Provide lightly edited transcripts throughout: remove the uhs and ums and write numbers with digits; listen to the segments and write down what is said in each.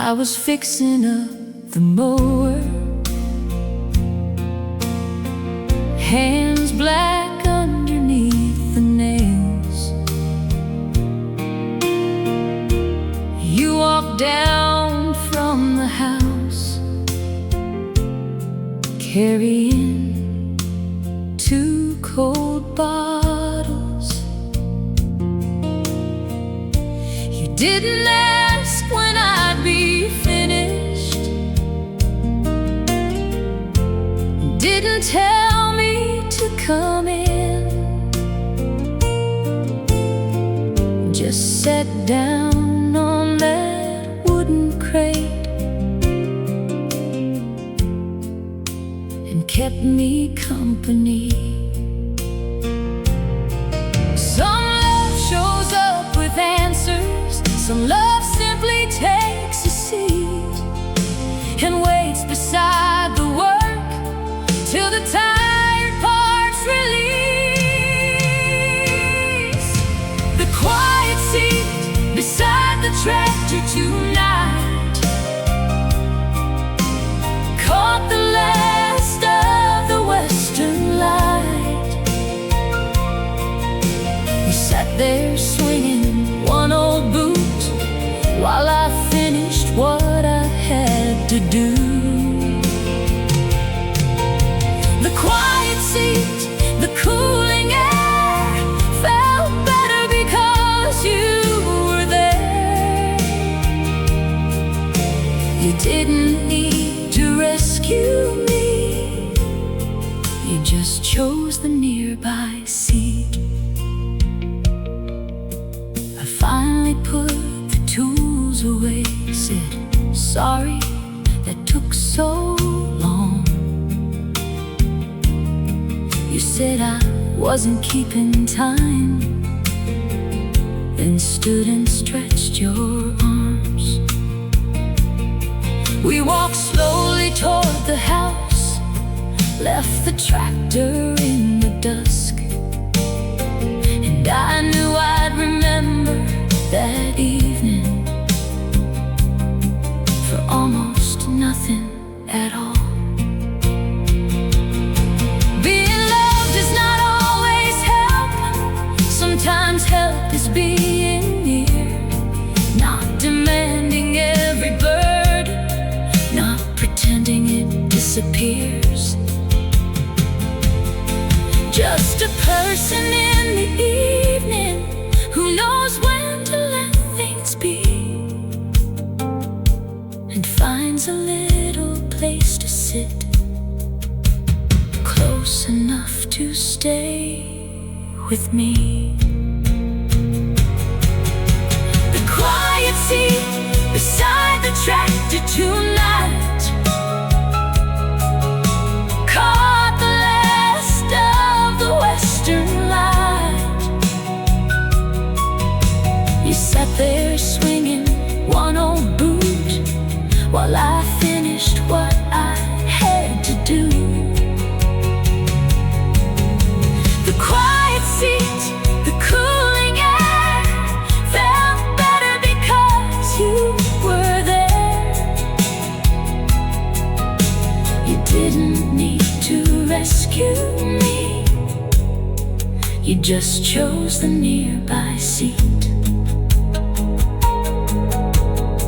I was fixing up the mower, hands black underneath the nails. You walked down from the house, carrying 2 cold bottles. You didn't ask when I'd be finished, didn't tell me to come in, just sat down on that wooden crate and kept me company. Some love shows up with answers, some love simply takes a seat and waits beside the work till the tired parts release. The quiet seat beside the tractor tonight caught the last of the western light. You sat there swinging one old boot while I finished what I had to do. The quiet seat, the cooling air felt better because you were there. You didn't need to rescue me, you just chose the nearby seat. I finally put the tools away, said, sorry that took so long. You said I wasn't keeping time, then stood and stretched your arms. We walked slowly toward the house, left the tractor in the dusk, and I knew I'd remember that evening for almost nothing at all. Sometimes help is being near, not demanding every burden, not pretending it disappears. Just a person in the evening who knows when to let things be, and finds a little place to sit, close enough to stay with me. The quiet seat beside the tractor tonight caught the last of the western light. You sat there swinging one old boot while I finished what I had to do. The quiet seat, the cooling air felt better because you were there. You didn't need to rescue me, you just chose the nearby seat.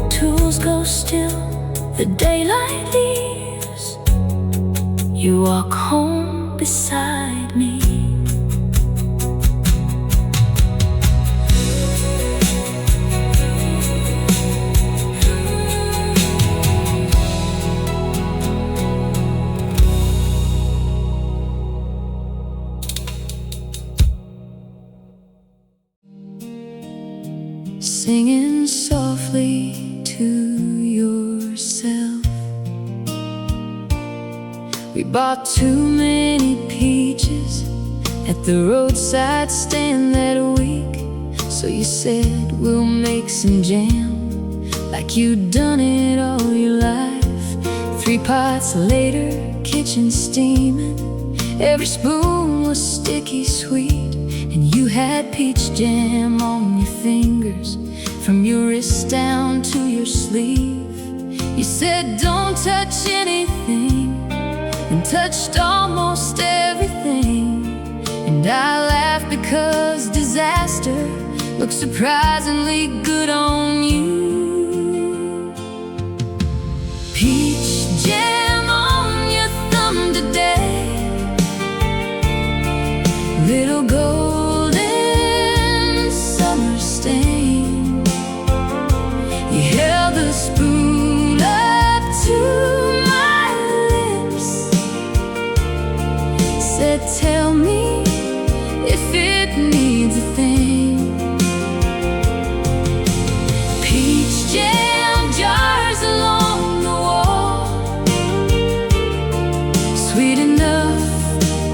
Tools go still, the daylight leaves, you walk home beside me. Singing softly to yourself. We bought too many peaches at the roadside stand that week, so you said we'll make some jam like you'd done it all your life. 3 pots later, kitchen steaming, every spoon was sticky sweet, and you had peach jam on your fingers, from your wrist down to your sleeve. You said don't touch anything, and touched almost everything. And I laughed because disaster looked surprisingly good on you. Peach jam on your thumb today, little golden summer stain. You held the spoon up to my lips, said tell me if it needs a thing. Peach jam jars along the wall, sweet enough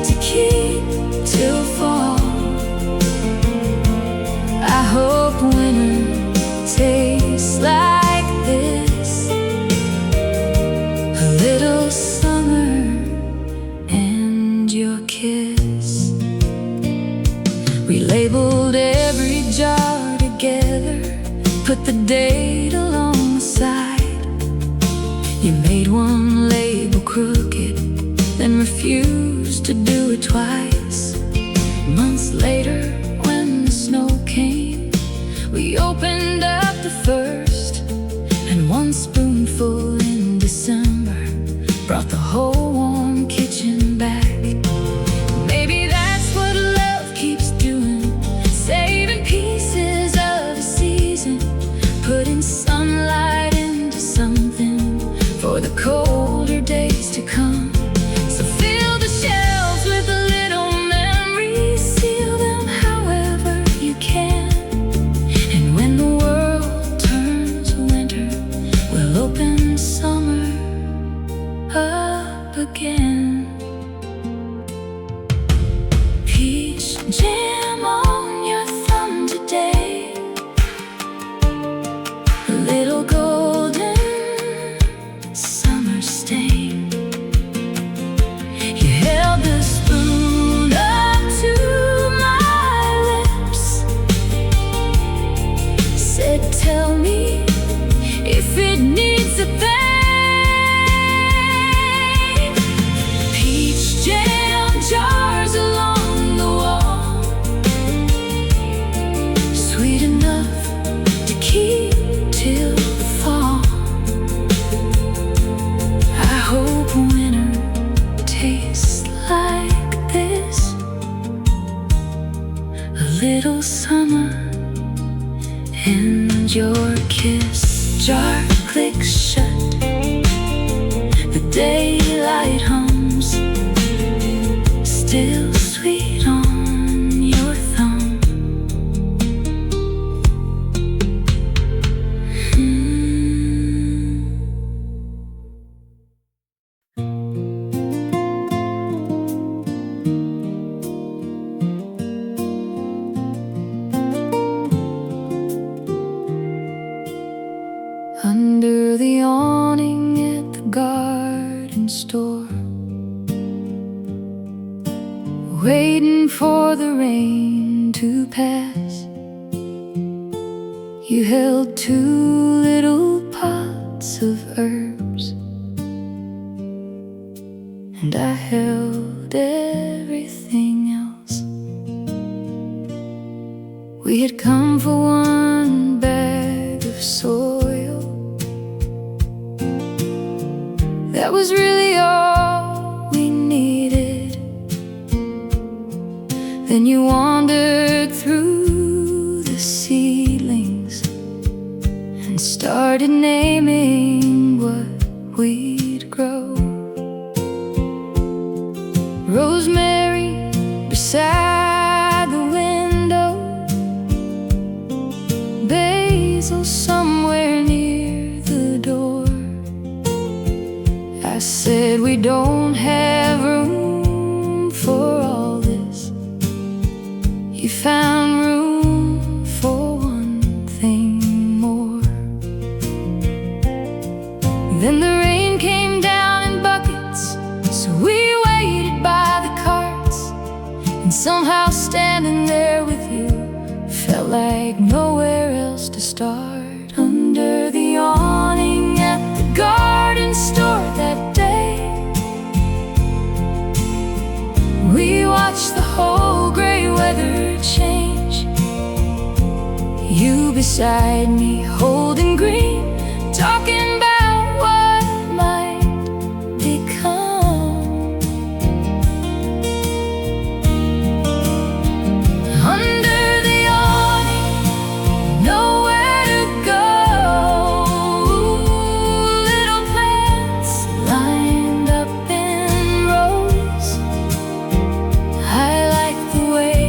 to keep till fall. I hope winter tastes like this, a little summer and your kiss. We labeled every jar together, put the date along the side. You made one label crooked, then refused to do it twice. Months later, when the snow came, we opened up the first, and one spoonful in December brought the whole warm kitchen back. Maybe that's what love keeps doing, saving pieces of a season, putting sunlight into something for the colder days to come. So fill the shelves with a little memories, seal them however you can. And when the world turns winter, we'll open summer up again. Peach jam on your thumb today, a little golden summer stain. You held the spoon up to my lips, said tell me if it needs a thing. Peach jam jars along the wall, sweet enough to keep till fall. I hope winter tastes like this, a little summer and your kiss. Jar clicks shut, the daylight hums, still sweet on your thumb. Under the awning at the garden store, waiting for the rain to pass, you held two little pots of herbs, and I held everything else. We had come for one bag of soil, that was really all we needed. Then you wandered through the seedlings and started naming what we'd grow. Rosemary beside the window, basil somewhere near the door. I said we don't have room for all this. You found room for one thing more. Then the rain came down in buckets, so we waited by the carts, and somehow standing there with you felt like nowhere else to start. Under the awning at the garden change. You beside me, holding green, talking about what might become. Under the awning, nowhere to go. Little plants lined up in rows. I like the way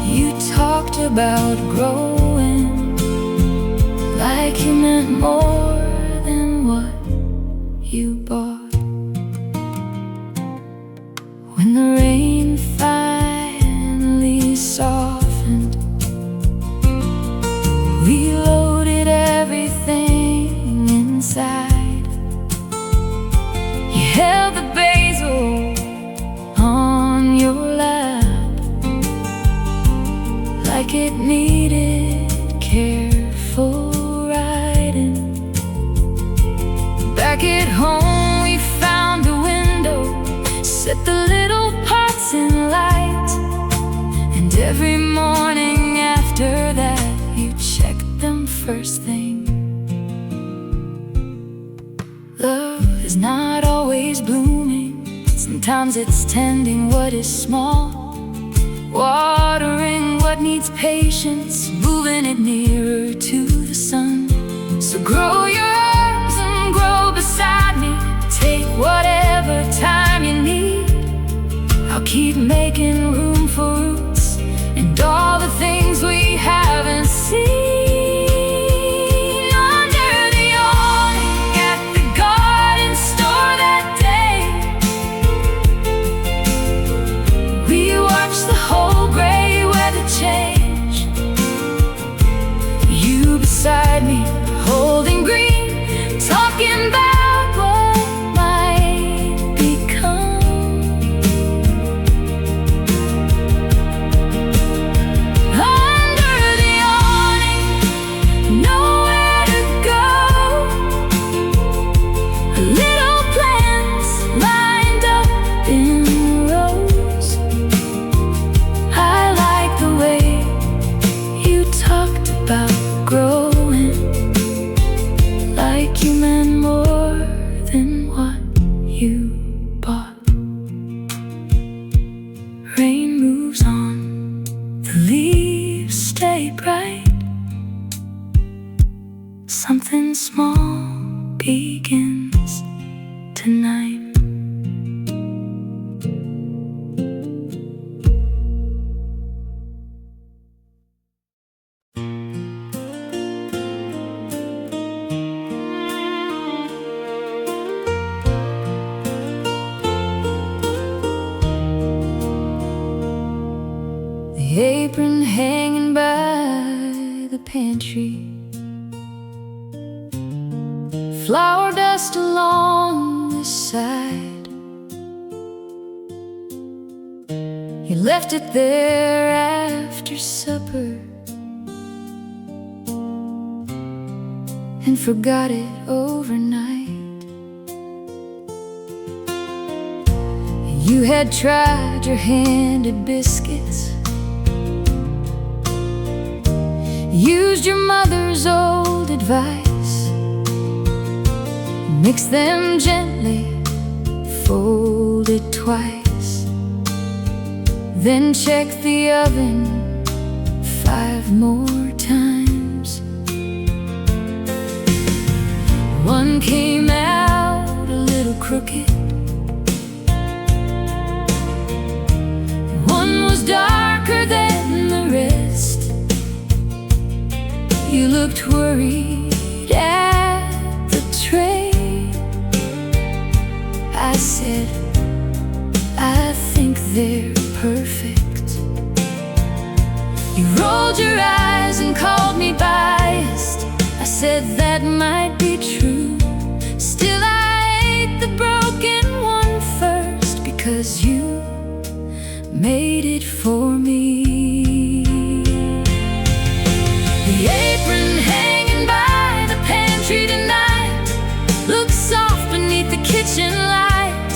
you talked about growing, like you meant more than what you bought. When the rain finally softened, we loaded everything inside. You held the basil on your lap, like it needed careful riding. Back at home we found a window, set the little pots in light, and every morning after that you checked them first thing. Love is not always blooming, sometimes it's tending what is small, watering what needs patience, moving it nearer to the sun. So grow your arms and grow beside me, take whatever time you need. I'll keep making room for roots and all the things we haven't seen. Under the awning at the garden store that day, we watched the whole gray weather change. You beside me, holding green, talking about what might become. Under the awning, nowhere to go. Little plants lined up in rows. I like the way you talked about growing, like you meant more than what you bought. Rain moves on, the leaves stay bright. Something small begins tonight. The apron hanging by the pantry, flour dust along the side. You left it there after supper and forgot it overnight. You had tried your hand at biscuits, used your mother's old advice, mix them gently, fold it twice, then check the oven 5 more times. One came out a little crooked, one was darker than the rest. You looked worried at the tray. I said, I think they're perfect. You rolled your eyes and called me biased. I said that might be true. Still I ate the broken one first, because you made it for me. The apron hanging by the pantry tonight looks soft beneath the kitchen light.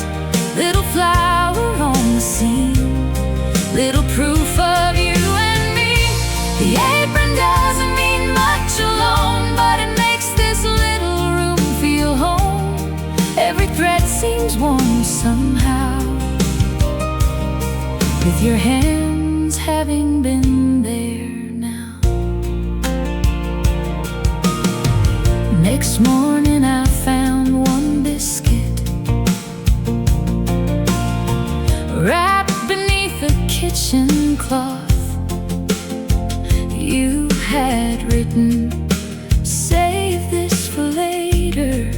Little flower on the seam, little proof of you seems warm somehow, with your hands having been there now. Next morning I found one biscuit wrapped beneath a kitchen cloth. You had written, "Save this for later,"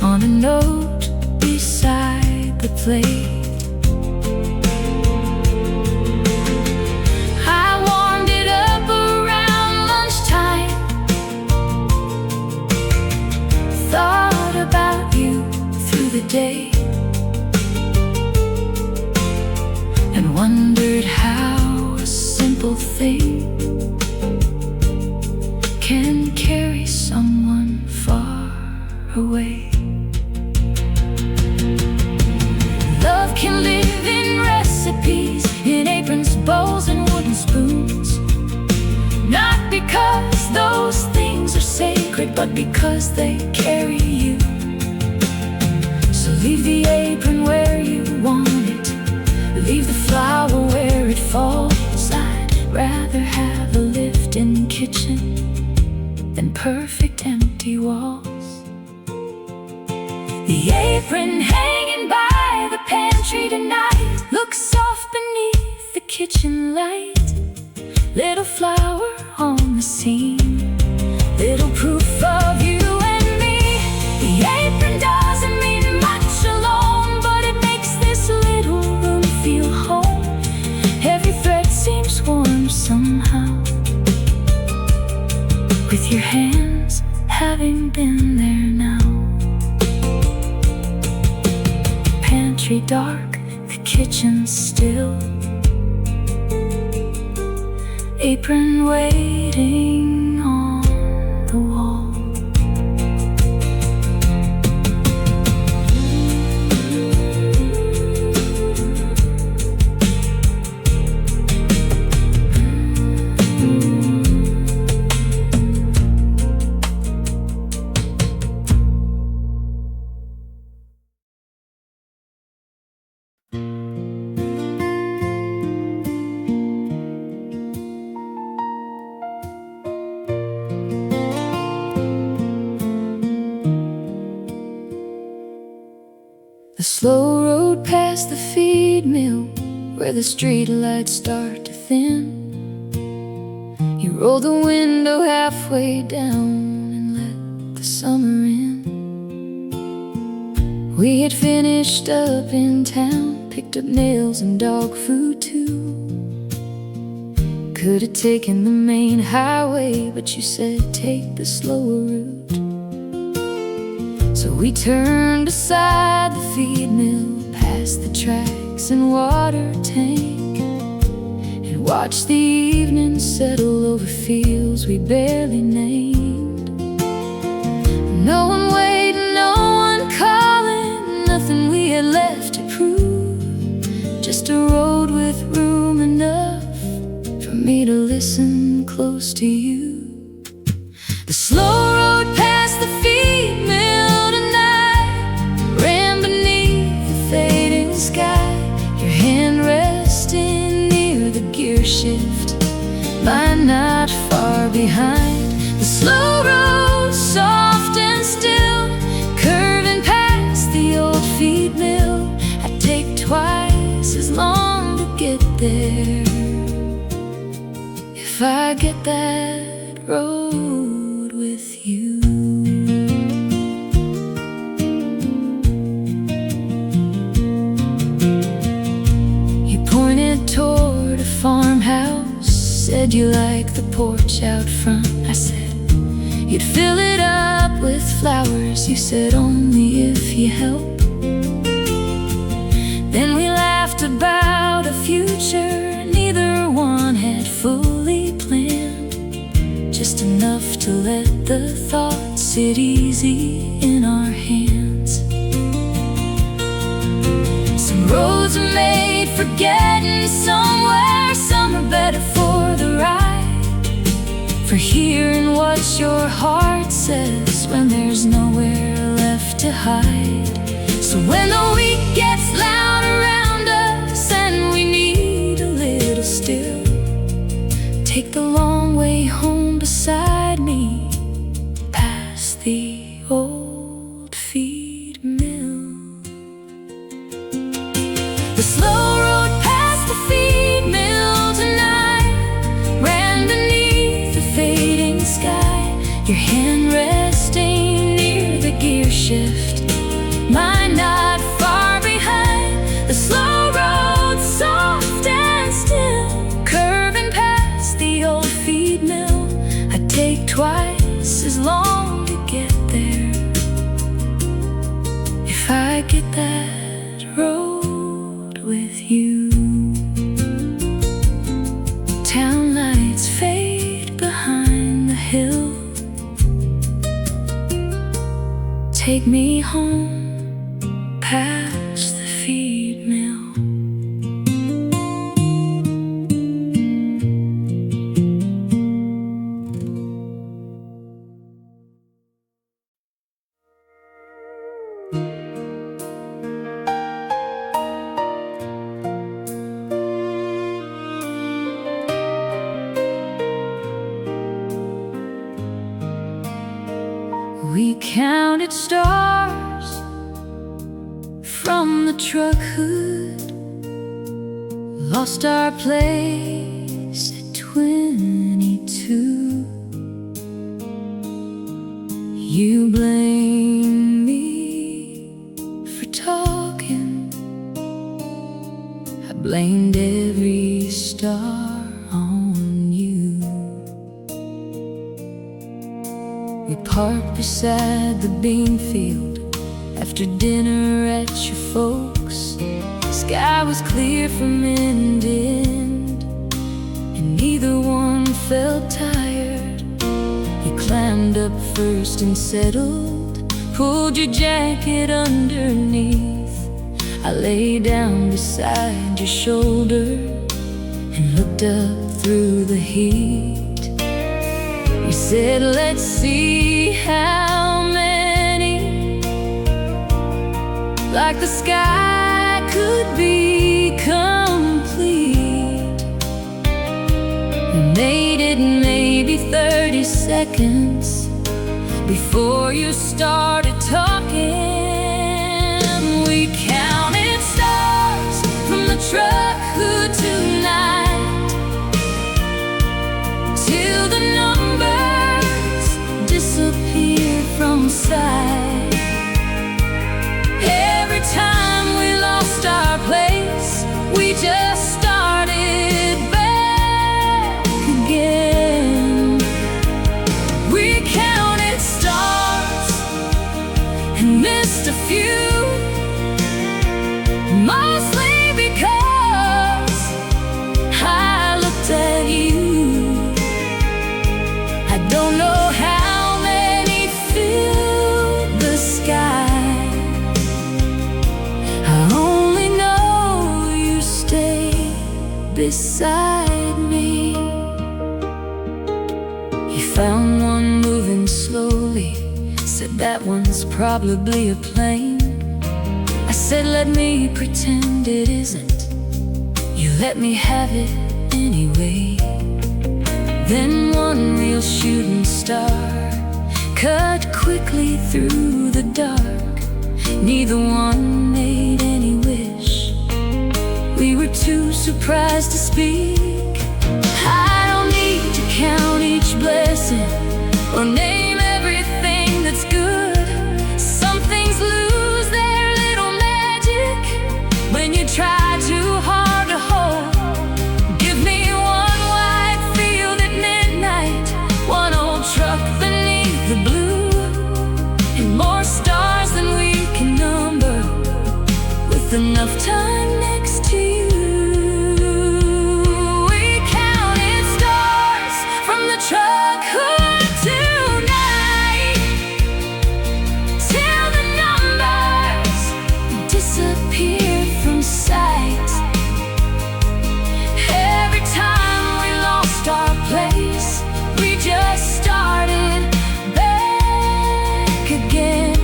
on a note beside the plate. I warmed it up around lunchtime, thought about you through the day, and wondered how a simple thing can carry someone far away. Love can live in recipes, in aprons, bowls, and wooden spoons. Not because those things are sacred, but because they carry you. So leave the apron where you want it, leave the flower where it falls. I'd rather have a lived-in kitchen than perfect empty walls. The apron hanging by the pantry tonight looks soft beneath the kitchen light. Little flower on the seam, little proof of you and me. The apron doesn't mean much alone, but it makes this little room feel home. Every thread seems warm somehow, with your hands having been there now. Pantry dark, the kitchen still, apron waiting on the wall. The slow road past the feed mill, where the street lights start to thin. You roll the window halfway down and let the summer in. We had finished up in town, picked up nails and dog food too. Could have taken the main highway, but you said take the slower route. So we turned aside the feed mill, past the tracks and water tank, and watched the evening settle over fields we barely named. No one waiting, no one calling, nothing we had left to prove. Just a road with room enough for me to listen close to you. The slow road past the feed mill sky, your hand resting near the gear shift, mine not far behind. The slow road, soft and still, curving past the old feed mill. I'd take twice as long to get there, if I get that road with you. Toward a farmhouse, said you liked the porch out front. I said you'd fill it up with flowers. You said only if you help. Then we laughed about a future neither one had fully planned, just enough to let the thought sit easy in our hands. Some roads are made for getting somewhere, some are better for the ride, for hearing what your heart says when there's nowhere left to hide. So when the week gets loud around us and we need a little still, take the long way home beside me, past the old feed mill. The slow road past the feed mill tonight ran beneath the fading sky. Your hand resting near the gear shift, mine not far behind. The slow road, soft and still, curving past the old feed mill. I'd take twice as long to get there if I get that road with you. Town lights fade behind the hill. Take me home past the feed mill. We counted stars from the truck hood, lost our place at 22. You blame me for talking, I blamed every star on you. We parked beside the bean field after dinner at your folks. Sky was clear from end to end, and neither one felt tired. You climbed up first and settled, pulled your jacket underneath. I lay down beside your shoulder and looked up through the heat. You said, let's see how many, like the sky could be complete. We made it maybe 30 seconds before you started talking. We counted stars from the truck hood tonight till the numbers disappeared from sight. Every time we lost our place, we just started back again. We counted stars and missed a few, mostly because I looked at you. I don't know how many filled the sky, I only know you stayed beside me. You found one moving slowly, said that one's probably a plane. I said, let me pretend it isn't. You let me have it anyway. Then one real shooting star cut quickly through the dark. Neither one made any wish. We were too surprised to speak. I don't need to count each blessing or name everything that's good. Some things lose their little magic when you try too hard to hold. Give me one wide field at midnight, one old truck beneath the blue, and more stars than we can number, with enough time next to you. We counted stars from the truck hood tonight till the numbers disappeared from sight. Every time we lost our place, we just started back again.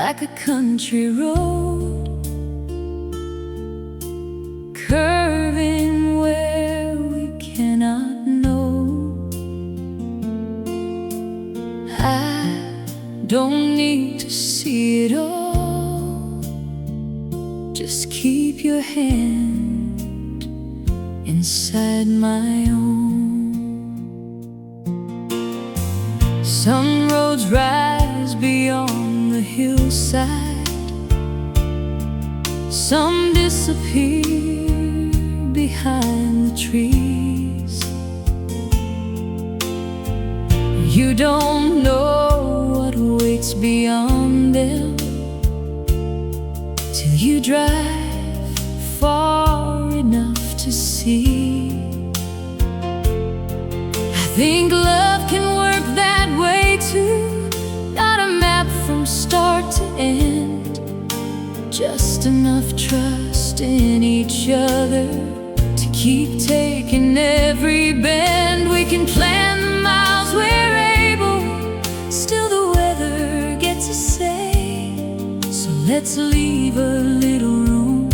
like a country road, curving where we cannot know. I don't need to see it all, just keep your hand inside my own. Some roads rise beyond the hillside, some disappear behind the trees. You don't know what waits beyond them till you drive far enough to see. I think love can work that way too, not a map from start to end, just enough trust in each other to keep taking every bend. We can plan the miles we're able, still the weather gets a say. So let's leave a little room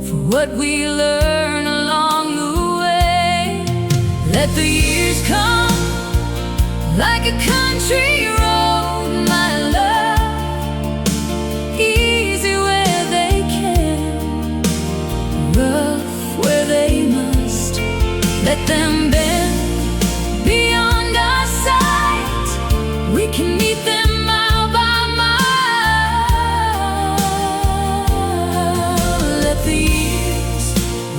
for what we learn along the way. Let the years come like a country road, my love, easy where they can, rough where they must. Let them bend beyond our sight, we can meet them mile by mile. Let the years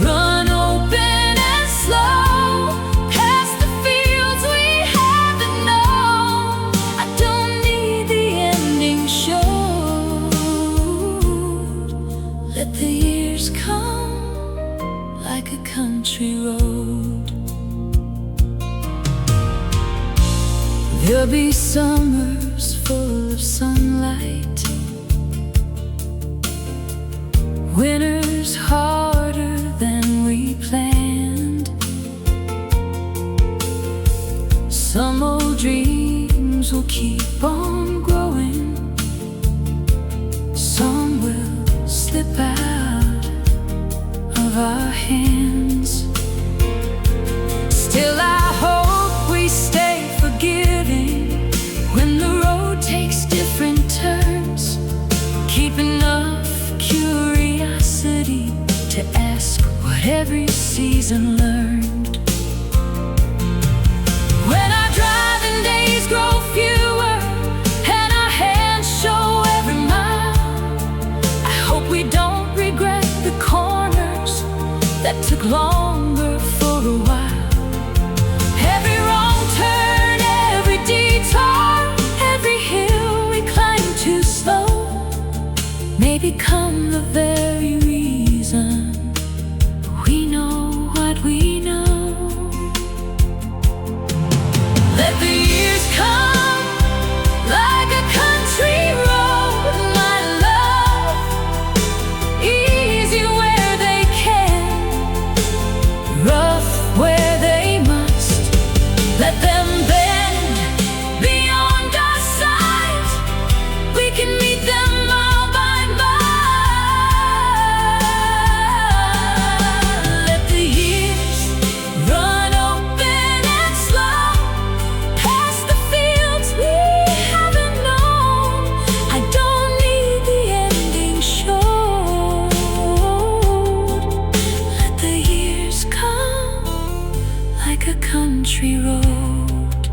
run open and slow past the fields we haven't known. I don't need the ending showed. Let the years come like a country road. There'll be summers full of sunlight, winters harder than we planned. Some old dreams will keep on growing, some will slip out of our hands. Still I hope we stay forgiving when the road takes different turns. Keep enough curiosity to ask what every season learned. When our driving days grow fewer and our hands show every mile, I hope we don't regret the corners that took longer for a while. Every wrong turn, every detour, every hill we climb too slow may become the very reason we know what we know. Let the years come like a country road, my love, easy where they can, rough where they must. Let them bend beyond our sight, we can meet them mile by mile. Let the years run open and slow past the fields we haven't known. I don't need the ending showed. Let the years come like a country road.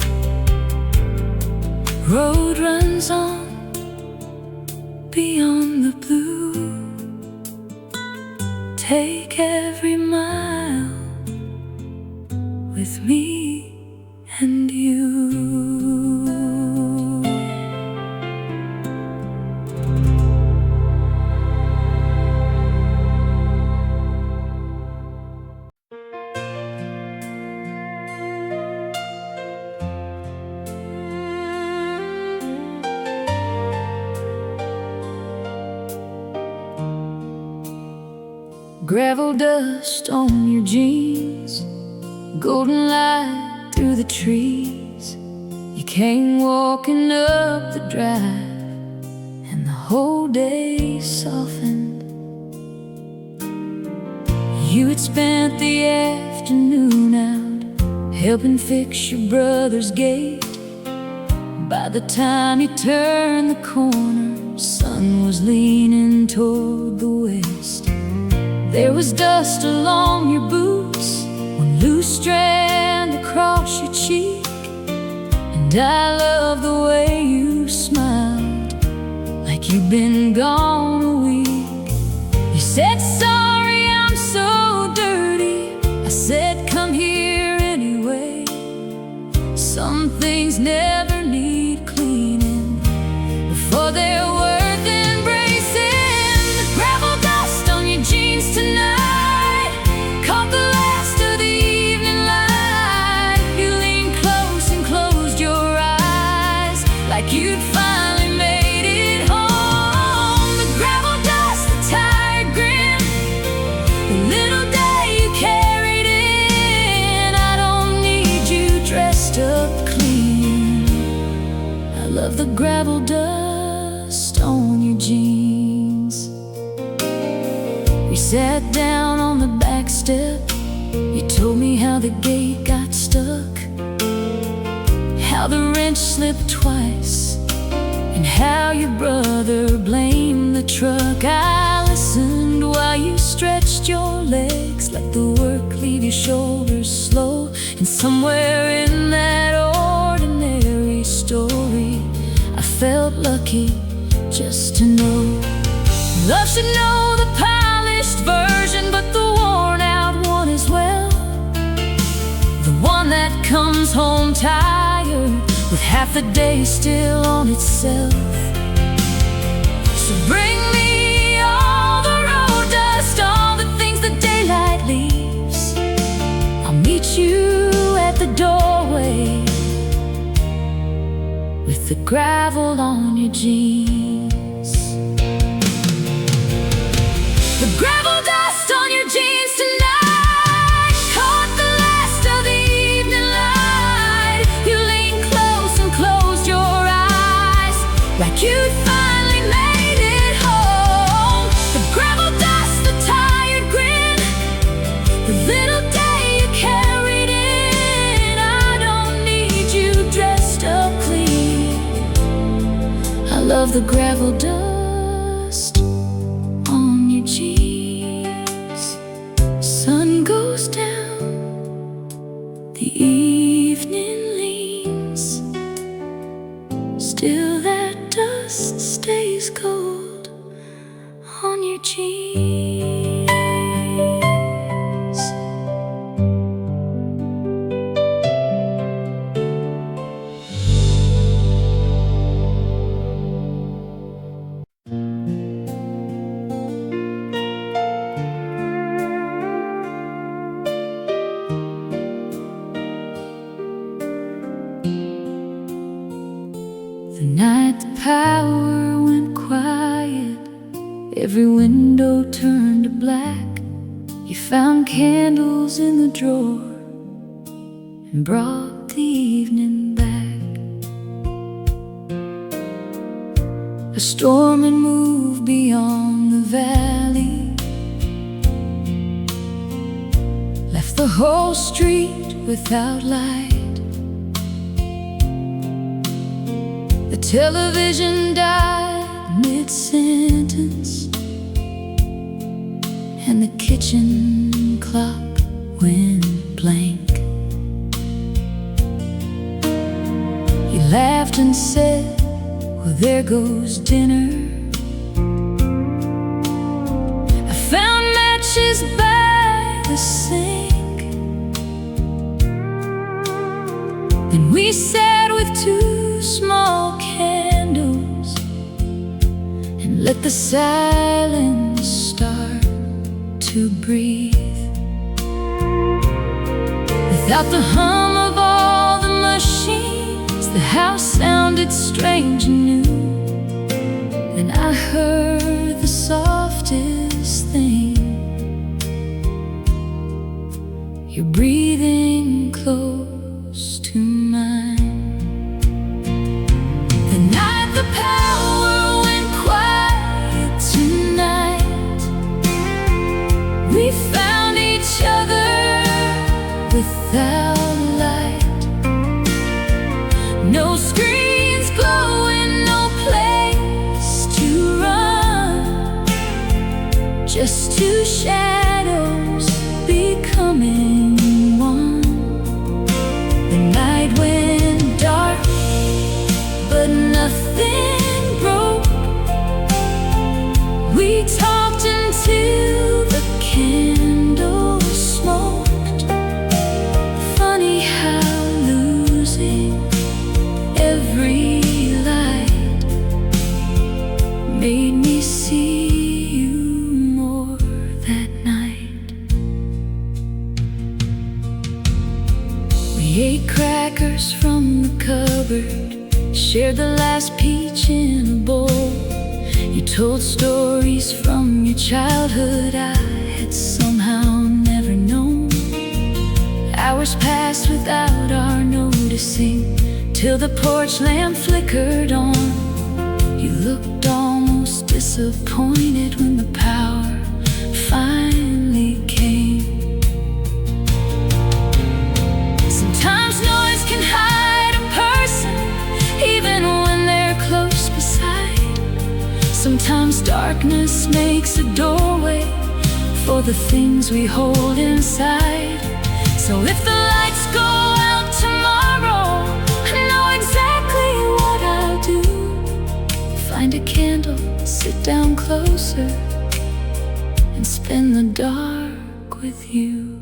Road runs on beyond the blue. Take every mile with me and you. Gravel dust on your jeans, golden light through the trees. You came walking up the drive, and the whole day softened. You had spent the afternoon out helping fix your brother's gate. By the time you turned the corner, sun was leaning toward the west. There was dust along your boots, one loose strand across your cheek. And I love the way you smiled, like you'd been gone a week. You said, sorry, I'm so dirty. I said, come here anyway. Some things never need cleaning before they're worth embracing. The gravel dust on your jeans tonight caught the last of the evening light. You leaned close and closed your eyes like you'd finally made it home. The gravel dust, the tired grin, the little day you carried in. I don't need you dressed up clean. I love the gravel dust on your jeans. We sat down on the back step. You told me how the gate got stuck, how the wrench slipped twice, and how your brother blamed the truck. I listened while you stretched your legs, let the work leave your shoulders slow. And somewhere in that ordinary story, I felt lucky just to know love should know the polished version, but the worn out one as well. The one that comes home tired with half the day still on itself. So bring me all the road dust, all the things the daylight leaves. I'll meet you at the doorway with the gravel on your jeans. The gravel dust on your jeans tonight caught the last of the evening light. You leaned close and closed your eyes like you'd finally made it home. The gravel dust, the tired grin, the little day you carried in. I don't need you dressed up clean. I love the gravel dust on your jeans. Sun goes down, the evening leans, still that dust stays cold on your jeans. The night the power went quiet, every window turned to black. You found candles in the drawer and brought the evening back. A storm had moved beyond the valley, left the whole street without light. The television died mid-sentence, and the kitchen clock went blank. You laughed and said, well, there goes dinner. I found matches by the sink, and we sat with two small candles and let the silence start to breathe. Without the hum of all the machines, the house sounded strange and new. Then I heard the softest thing, your breathing close to mine. The night the power went quiet, without light. No screens glowing, no place to run, just two shadows becoming one. The night went dark, but nothing broke. We talked until the candles smoked. Funny how losing every light made me see you more that night. We ate crackers from the cupboard, shared the last peach in a bowl. You told stories from your childhood I had somehow never known. Hours passed without our noticing, till the porch lamp flickered on. You looked almost disappointed when the power finally came. Sometimes noise can hide a person, even when they're close beside. Sometimes darkness makes a doorway for the things we hold inside. So if the lights go out tomorrow, I know exactly what I'll do. Find a candle, sit down closer, and spend the dark with you.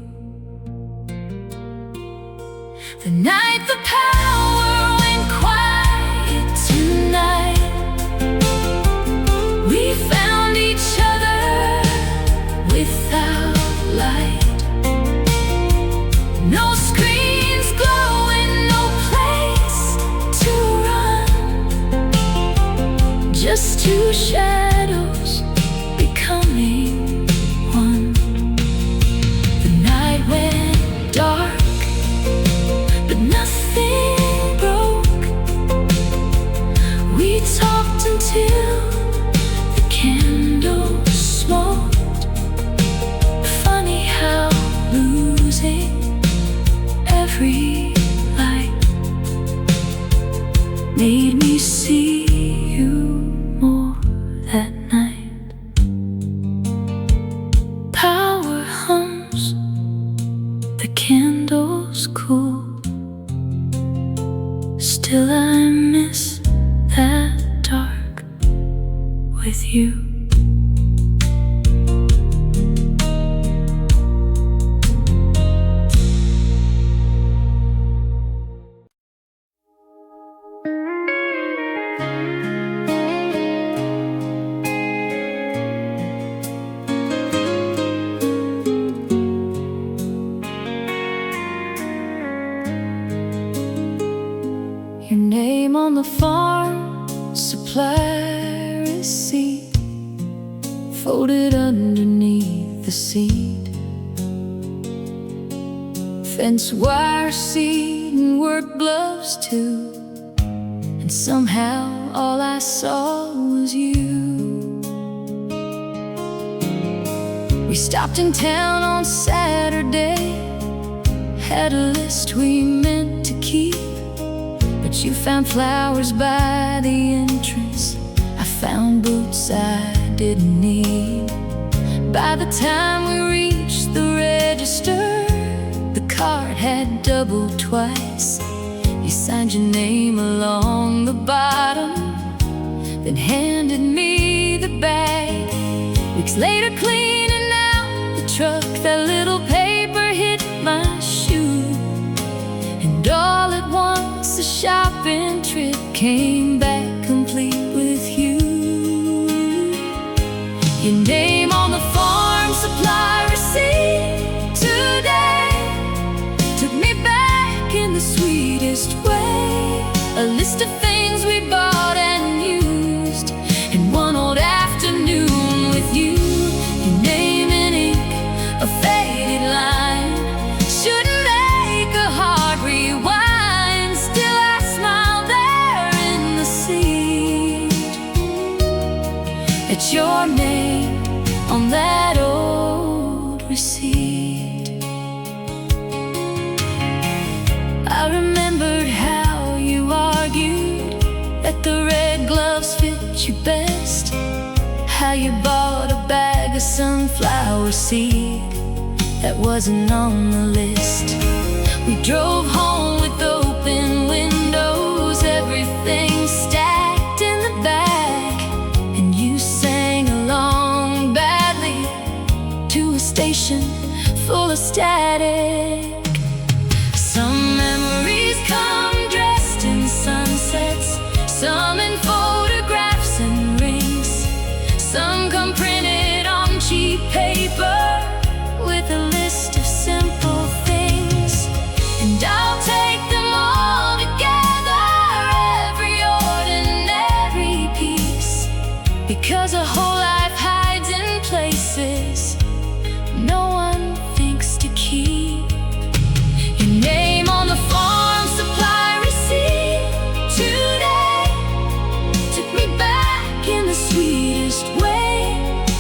The night the power went quiet tonight, we found each other without light. No screens glowing, no place to run, just two shadows becoming one. The night went dark, but nothing broke. We talked until the candles smoked. Funny how losing every light made me see you more that night. Power hums, the candles cool. Still I miss that dark with you. Your name on the farm supply receipt, folded underneath the seat. Fence wire seat and work gloves too, and somehow all I saw was you. We stopped in town on Saturday, had a list we meant to keep, but you found flowers by the entrance, I found boots I didn't need. By the time we reached the register, the card had doubled twice. You signed your name along the bottom, then handed me the bag. Weeks later, cleaning out the truck, that little paper hit my shoe, and all at once the shopping trip came back complete with you. Your name on the farm supply receipt today took me back in the sweetest way. A list of things we bought and used in one old afternoon with you. Your name in ink, a faded line, shouldn't make a heart rewind. Still I smile there in the I remembered how you argued that the red gloves fit you best, how you bought a bag of sunflower seed that wasn't on the list. We drove home with open windows, everything stacked in the back, and you sang along badly to a station full of static. Some memories come dressed in sunsets, some in photographs and rings, some come printed on cheap paper with a list of simple things. And I'll take them all together, every ordinary piece, because a whole life hides in places no one thinks to keep. Your name on the farm supply receipt today took me back in the sweetest way.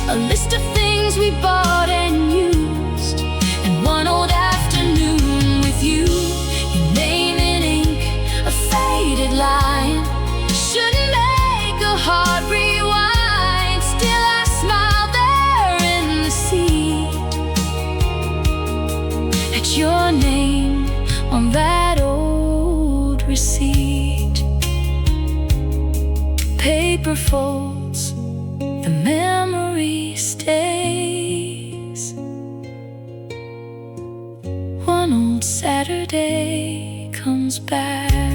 A list of things we bought and used, and one old afternoon with you. Your name in ink, a faded line, shouldn't make a heart rewind. Still I smile there in the seat at your name on that old receipt. Paper folds, the memory stays. One old Saturday comes back.